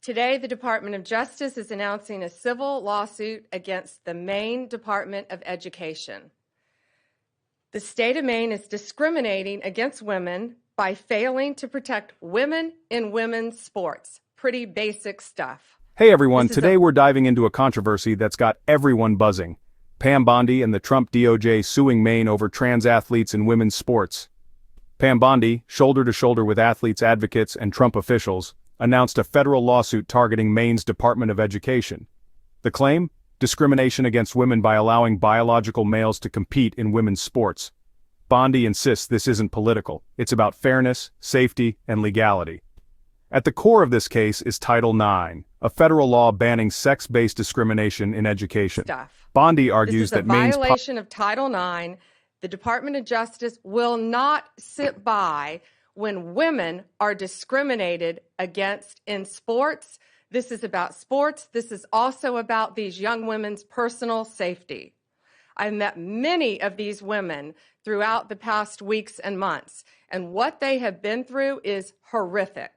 Today, the Department of Justice is announcing a civil lawsuit against the Maine Department of Education. The state of Maine is discriminating against women by failing to protect women in women's sports. Pretty basic stuff. Hey everyone, today we're diving into a controversy that's got everyone buzzing. Pam Bondi and the Trump DOJ suing Maine over trans athletes in women's sports. Pam Bondi, shoulder to shoulder with athletes' advocates and Trump officials, announced a federal lawsuit targeting Maine's Department of Education. The claim? Discrimination against women by allowing biological males to compete in women's sports. Bondi insists this isn't political, it's about fairness, safety, and legality. At the core of this case is Title IX, a federal law banning sex-based discrimination in education. Bondi argues that Maine's violation of Title IX. The Department of Justice will not sit by when women are discriminated against in sports. This is about sports. This is also about these young women's personal safety. I've met many of these women throughout the past weeks and months, and what they have been through is horrific.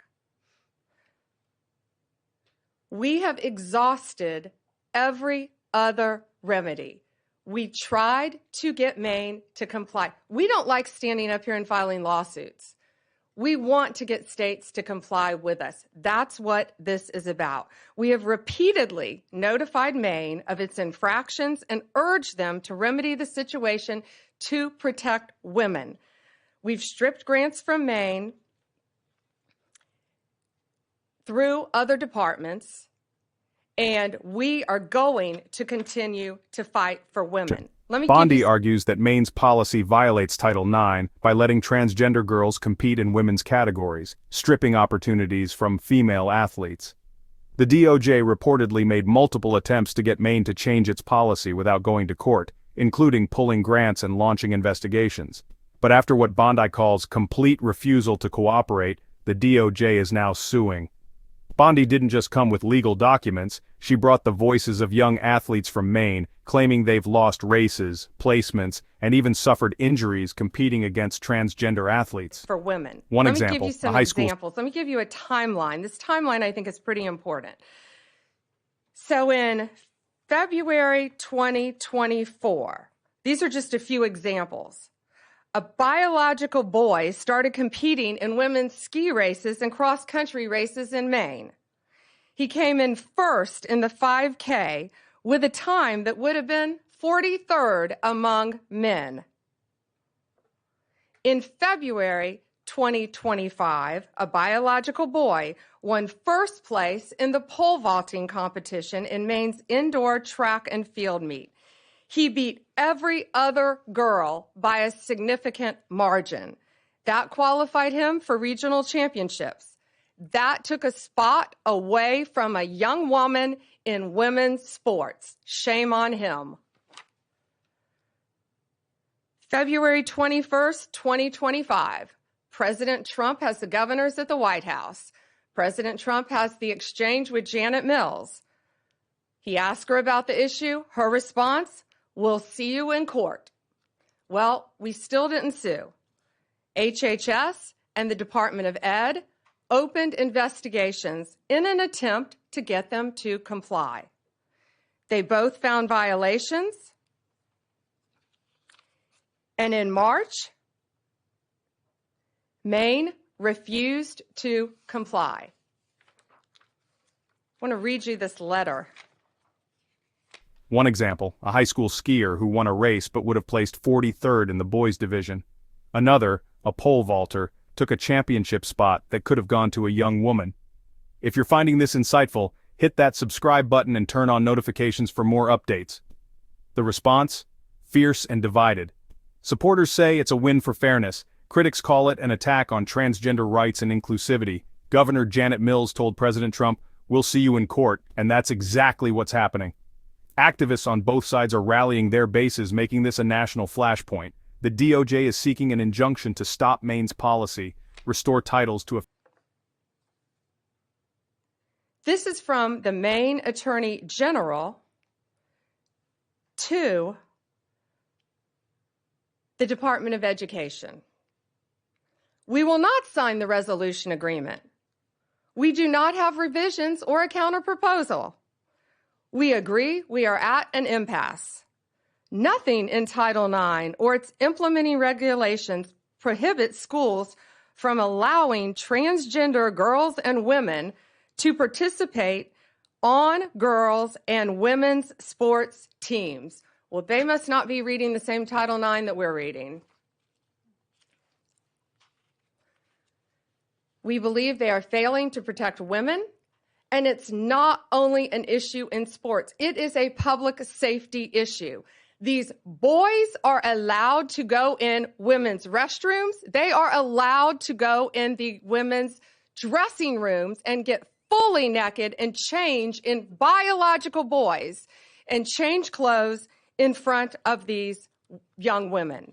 We have exhausted every other remedy. We tried to get Maine to comply. We don't like standing up here and filing lawsuits. We want to get states to comply with us. That's what this is about. We have repeatedly notified Maine of its infractions and urged them to remedy the situation to protect women. We've stripped grants from Maine through other departments, and we are going to continue to fight for women. Bondi argues that Maine's policy violates Title IX by letting transgender girls compete in women's categories, stripping opportunities from female athletes. The DOJ reportedly made multiple attempts to get Maine to change its policy without going to court, including pulling grants and launching investigations. But after what Bondi calls complete refusal to cooperate, the DOJ is now suing. Bondi didn't just come with legal documents, she brought the voices of young athletes from Maine, claiming they've lost races, placements, and even suffered injuries competing against transgender athletes. For women. One Let example, me give you some examples. Let me give you a timeline. This timeline I think is pretty important. So in February 2024, these are just a few examples. A biological boy started competing in women's ski races and cross-country races in Maine. He came in first in the 5K with a time that would have been 43rd among men. In February 2025, a biological boy won first place in the pole vaulting competition in Maine's indoor track and field meet. He beat every other girl by a significant margin. That qualified him for regional championships. That took a spot away from a young woman in women's sports. Shame on him. February 21st, 2025. President Trump has the governors at the White House. President Trump has the exchange with Janet Mills. He asked her about the issue. Her response, "We'll see you in court." Well, we still didn't sue. HHS and the Department of Ed opened investigations in an attempt to get them to comply. They both found violations. And in March, Maine refused to comply. I want to read you this letter. One example, a high school skier who won a race but would have placed 43rd in the boys' division. Another, a pole vaulter, took a championship spot that could have gone to a young woman. If you're finding this insightful, hit that subscribe button and turn on notifications for more updates. The response? Fierce and divided. Supporters say it's a win for fairness. Critics call it an attack on transgender rights and inclusivity. Governor Janet Mills told President Trump, "We'll see you in court," and that's exactly what's happening. Activists on both sides are rallying their bases, making this a national flashpoint. The DOJ is seeking an injunction to stop Maine's policy, restore titles to a... This is from the Maine Attorney General to the Department of Education. We will not sign the resolution agreement. We do not have revisions or a counterproposal. We agree we are at an impasse. Nothing in Title IX or its implementing regulations prohibits schools from allowing transgender girls and women to participate on girls' and women's sports teams. Well, they must not be reading the same Title IX that we're reading. We believe they are failing to protect women, and it's not only an issue in sports. It is a public safety issue. These boys are allowed to go in women's restrooms. They are allowed to go in the women's dressing rooms and get fully naked and change in biological boys and change clothes in front of these young women.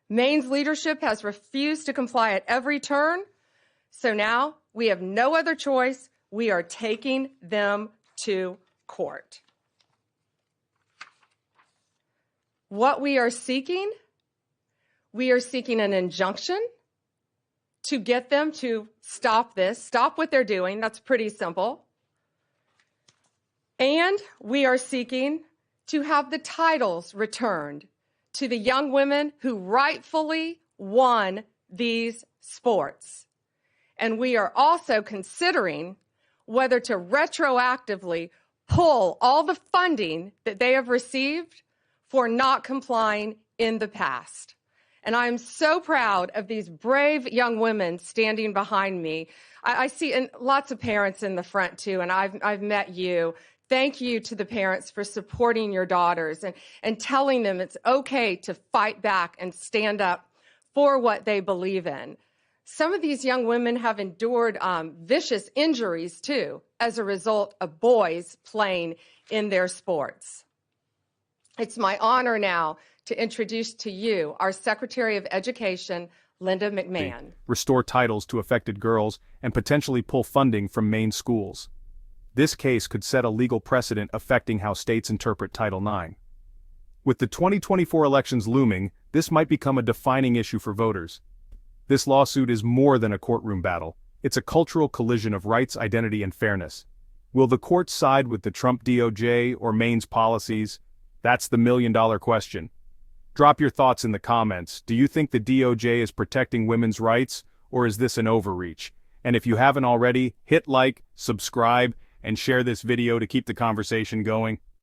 Maine's leadership has refused to comply at every turn. So now we have no other choice. We are taking them to court. What we are seeking an injunction to get them to stop this, stop what they're doing. That's pretty simple. And we are seeking to have the titles returned to the young women who rightfully won these sports. And we are also considering whether to retroactively pull all the funding that they have received for not complying in the past. And I'm so proud of these brave young women standing behind me. I see and lots of parents in the front too, and I've met you. Thank you to the parents for supporting your daughters and telling them it's okay to fight back and stand up for what they believe in. Some of these young women have endured vicious injuries, too, as a result of boys playing in their sports. It's my honor now to introduce to you our Secretary of Education, Linda McMahon. Restore titles to affected girls and potentially pull funding from Maine schools. This case could set a legal precedent affecting how states interpret Title IX. With the 2024 elections looming, this might become a defining issue for voters. This lawsuit is more than a courtroom battle. It's a cultural collision of rights, identity, and fairness. Will the courts side with the Trump DOJ or Maine's policies? That's the million-dollar question. Drop your thoughts in the comments. Do you think the DOJ is protecting women's rights, or is this an overreach? And if you haven't already, hit like, subscribe, and share this video to keep the conversation going.